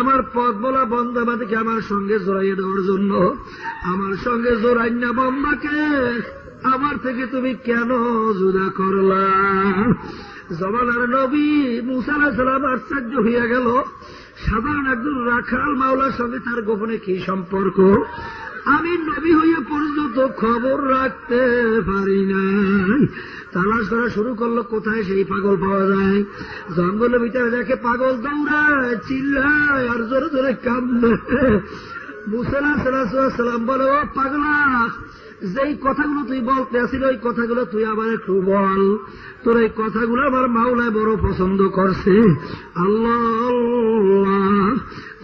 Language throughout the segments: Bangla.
আমার পথ বলা বন্দাবাদীকে আমার সঙ্গে জড়াইয়ে দেওয়ার জন্য। আমার সঙ্গে জড়াই না বন্দাকে, আমার থেকে তুমি কেন জুদা করলা? জমানার নবী মুসা আলাইহিস সালাম আশ্চর্য হইয়া গেল, সাধারণ একজন রাখাল মাওলার সঙ্গে তার গোপনে কি সম্পর্ক? আমি নবী হইয়া পর্যন্ত খবর রাখতে পারি নাই। তালাশ করা শুরু করলো, কোথায় সেই পাগল পাওয়া যায়। জঙ্গলের ভিতরে দেখে পাগল দৌড়ায়, চিল্লায় আর জোরে জোরে কান্দে। মুসা আলাইহিস সালাম বলে, ও পাগলা, যেই কথাগুলো তুই বলতে আসিল ওই কথাগুলো তুই আবার একটু বল। তোর এই কথাগুলো আমার মাওলায় বড় পছন্দ করছে। আল্লাহ।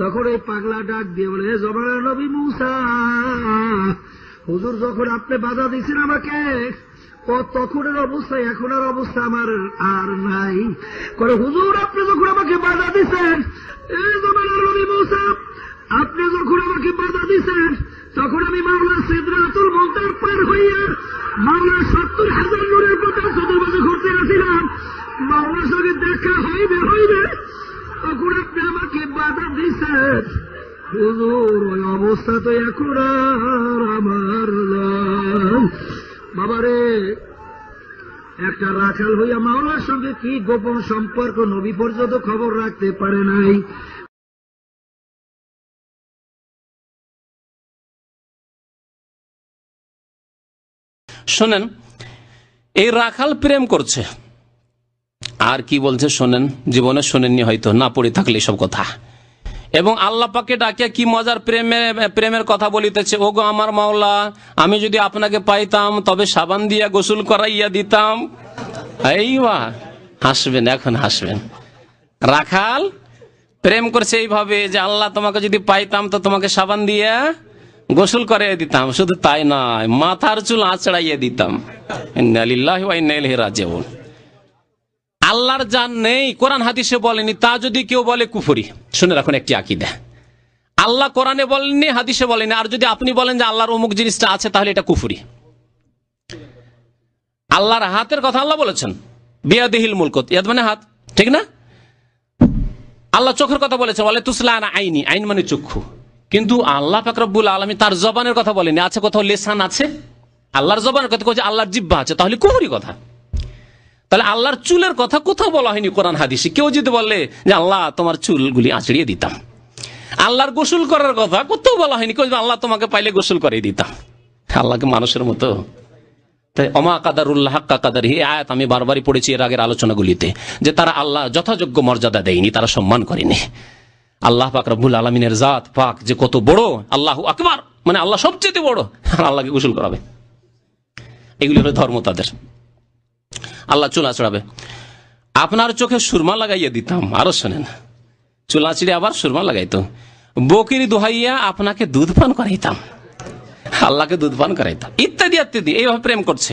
তখন এই পাগলা ডাক দিয়ে বলে, জমানার নবী মুসা, হুজুর যখন আপনি বাধা দিয়েছেন আমাকে, ও তখনের অবস্থা এখন আর অবস্থা আমার আর নাই। করে হুজুর আপনি যখন আমাকে বাধা দিচ্ছেন, এই জমানার নবী মুসা, আপনি যখন আমাকে বাধা দিচ্ছেন তখন আমি মাওলা সিদরাতুল মুনতাহা পার হইয়া মাওলার ৭০,০০০ নূরের পতাকা চতুর্পাশে ঘুরতে আসছিলাম। মাওলার সঙ্গে দেখা হইবে তখন আপনি আমাকে বাধা দিচ্ছেন। হুজুর ওই অবস্থা তো এখন আর আমার নাই। বাবারে, একটা রাখাল হইয়া মাওলার সঙ্গে কি গোপন সম্পর্ক নবী পর্যন্ত খবর রাখতে পারে নাই। শোনেন, এই রাখাল প্রেম করছে, আর কি বলছে শোনেন, জীবনে শোনেননি হয়তো, না পড়ে থাকলে সব কথা। এবং আল্লাহ পাকে ডাকে কি মজার প্রেমের কথা বলিতেছে, ও গো আমার মাওলা, আমি যদি আপনাকে পাইতাম তবে সাবান দিয়া গোসল করাইয়া দিতাম। এইবা হাসবেন, এখন হাসবেন। রাখাল প্রেম করছে এইভাবে যে আল্লাহ তোমাকে যদি পাইতাম তো তোমাকে সাবান দিয়া গোসল করাইয়া দিতাম। শুধু তাই নয়, মাথার চুল আঁচড়াইয়া দিতাম। ইন্না লিল্লাহি ওয়া ইন্না ইলাইহি রাজিউন। আল্লাহর জান নেই, কোরআন হাদিসে বলেনি, তা যদি কেউ বলে কুফরি। শুনে রাখুন একটি আকীদা, আল্লাহ কোরআনে বলেননি, হাদিসে বলেনি, আর যদি আপনি বলেন যে আল্লাহর অমুক জিনিসটা আছে, তাহলে এটা কুফরি। আল্লাহর হাতের কথা আল্লাহ বলেছেন, বিয়াদিহিল মুলকুত, ইয়াদ মানে হাত, ঠিক না? আল্লাহ চোখের কথা বলেছেন, বলে তুসলা আনা আইনি, আইন মানে চক্ষু। কিন্তু আল্লাহ পাক রব্বুল আলামিন তার জবানের কথা বলেনি। আছে কোথাও লেসান আছে? আল্লাহর জবানের কথা বলছে, আল্লাহর জিহ্বা আছে, তাহলে কুফরি কথা। তাহলে আল্লাহর চুলের কথা কোথাও বলা হয়নি কোরআন হাদিসে। কেউ যদি বলে যে আল্লাহ তোমার চুলগুলি আঁচড়িয়ে দিতাম। আল্লাহর গোসল করার কথা কোথাও বলা হয়নি, কেউ আল্লাহ তোমাকে পাইলে গোসল করিয়ে দিতাম। আল্লাহকে মানুষের মতো। তাই অমা কাদারুল্লাহ হাক্কা কাদারিহি, এই আয়াত আমি বারবারই পড়েছি এর আগের আলোচনাগুলিতে, যে তারা আল্লাহ যথাযোগ্য মর্যাদা দেয়নি, তারা সম্মান করেনি। আল্লাহ পাক রব্বুল আলামিনের জাত পাক যে কত বড়, আল্লাহু আকবার, মানে আল্লাহ সবচেয়ে বড়, আর আল্লাহকে গোসল করাবে। এগুলি হলো ধর্ম তাদের। আল্লাহ চুল আঁচড়াবে, আপনার চোখে সুরমা লাগাইয়া দিতাম। আরো শোনেন, চুল আঁচড়ে আবার সুরমা লাগাইতো। বকির দোহাইয়া আপনাকে দুধ পান করাইতাম, আল্লাহকে দুধ পান করাইতাম, ইত্যাদি ইত্যাদি। এইভাবে প্রেম করছে।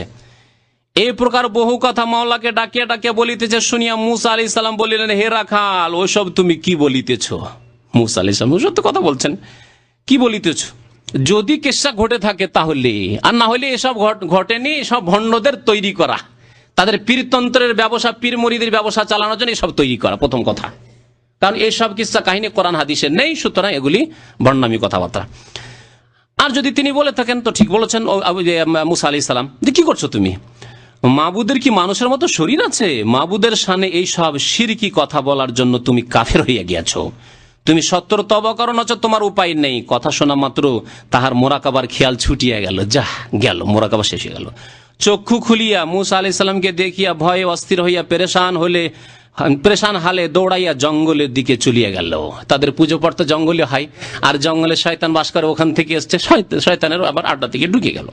এই প্রকার বহু কথা মাওলাকে ডাকিয়া ডাকিয়া বলিতেছে। শুনিয়া মুসা আলাইহিস সালাম বলিলেন, হে রাখাল, ওসব তুমি কি বলিতেছ? মুসা আলাইহিস সালাম সত্য কথা বলছেন, কি বলিতেছ? যদি কেসা ঘটে থাকে তাহলে, আর না হলে এসব ঘটেনি, এসব ভণ্ডদের তৈরি করা, তাদের পীরতন্ত্রের ব্যবসা, পীর মুরিদের ব্যবসা চালানোর জন্য এসব তৈরি করা, প্রথম কথা। কারণ এইসব কিসসা কাহিনী কোরআন হাদিসে নেই, সুতরাং এগুলি ভণ্ডামি কথাবার্তা। আর যদি তিনি বলে থাকেন তো ঠিক বলেছেন মুসা আলাইহিস সালাম, যে কি করছো তুমি? মাবুদের কি মানুষের মতো শরীর আছে? মাবুদের সামনে এইসব শিরকি কথা বলার জন্য তুমি কাফের হইয়া গিয়াছো। তুমি সত্তর তওবা করো, নচেৎ তোমার উপায় নেই। কথা শোনা মাত্র তাহার মোরাকাবার খেয়াল ছুটিয়া গেল, যা গেল, মোরাকাবা শেষ হয়ে গেল। চক্ষু খুলিয়া মুসা আলাইহিস সালামকে দেখিয়া ভয়ে অস্থির হইয়া পেরেশান হালে দৌড়াইয়া জঙ্গলের দিকে চলিয়া গেল। তাদের পুজো পড়তে জঙ্গলে হয়, আর জঙ্গলে শয়তান বাস করে, ওখান থেকে এসছে, শয়তানের আবার আড্ডা থেকে ঢুকে গেল।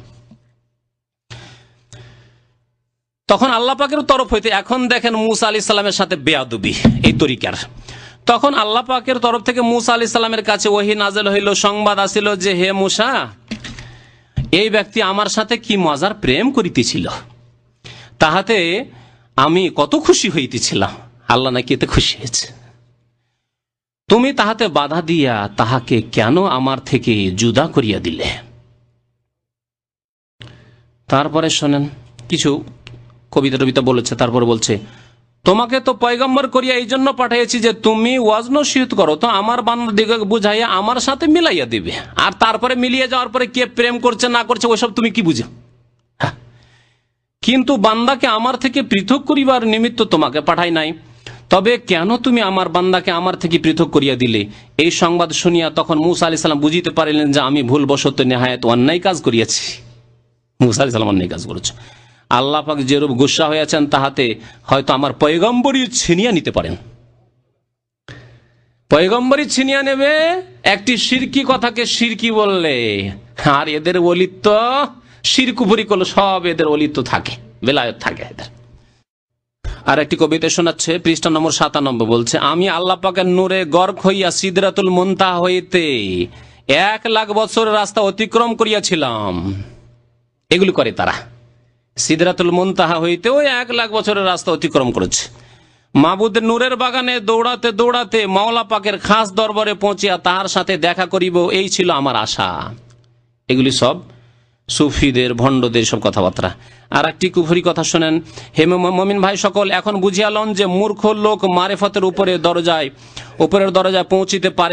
তখন আল্লাহ পাকের তরফ হইতে, এখন দেখেন মুসা আলাইহিস সালামের সাথে বেয়াদবি এই তরিকার। তখন আল্লাহ পাকের তরফ থেকে মুসা আলাইহিস সালামের কাছে ওহী নাযিল হইল, সংবাদ আসিল যে হে মুসা, এই ব্যক্তি আমার সাথে কি মজার প্রেম করিতেছিল, তাহাতে আমি কত খুশি হইতেছিলাম। আল্লাহ নাকি এতে খুশি হয়েছে। তুমি তাহাতে বাধা দিয়া তাহাকে কেন আমার থেকে জুদা করিয়া দিলে? তারপরে শোনেন, কিছু কবিতা টবিতা বলেছে, তারপরে বলছে তোমাকে তো পয়গম্বর করিয়া এই জন্য পাঠিয়েছি যে তুমি ওয়াজ নসিহত করো, তো আমার বান্দাদিগকে বুঝাইয়া আমার সাথে মিলাইয়া দিবে। আর তারপরে মিলিয়ে যাওয়ার পরে কে প্রেম করছে না করছে ওইসব তুমি কি বুঝো? কিন্তু বান্দাকে আমার থেকে পৃথক করিবার নিমিত্ত তোমাকে পাঠাই নাই। তবে কেন তুমি আমার বান্দাকে আমার থেকে পৃথক করিয়া দিলে? এই সংবাদ শুনিয়া তখন মুসা আলাইহিস সালাম বুঝিতে পারিলেন যে আমি ভুলবশত নেহায়েত অন্যায় কাজ করিয়াছি। মুসা আলাইহিস সালাম অন্যায় কাজ করেছে। আল্লাহ পাক যেরূপ গুসা হয়েছেন তাহাতে হয়তো আমার পয়গম্বরী ছিনিয়া নিতে পারেন। পয়গম্বরী ছিনিয়া নেবে একটি শিরকি কথাকে শিরকি বললে, আর এদের ওলিত্ব শিরকুফরি করলে সব এদের ওলিত্ব থাকে, বেলায়েত থাকে এদের। আর একটি কবিতা শোনাচ্ছে, পৃষ্ঠা নম্বর 97, বলছে, আমি আল্লাহ পাকের নূরে গর্ক হইয়া সিদরাতুল মুনতাহা হইতে 1,00,000 বছরের রাস্তা অতিক্রম করিয়াছিলাম। এগুলি করে তারা, সিদরাতুল মুনতাহা হইতেও 1,00,000 বছরের রাস্তা অতিক্রম করেছে। মাবুদের নূরের বাগানে দৌড়াতে দৌড়াতে মাওলা পাকের খাস দরবারে পৌঁছিয়া তাহার সাথে দেখা করিব, এই ছিল আমার আশা। এগুলি সব সুফিদের, ভণ্ডদের সব কথাবার্তা। আর একটি কুফরি কথা শোনেন, হে মুমিন ভাই সকল, এখন বুঝিয়ালন যে মূর্খ লোক মারেফতের উপরের দরজায় পৌঁছিতে পারে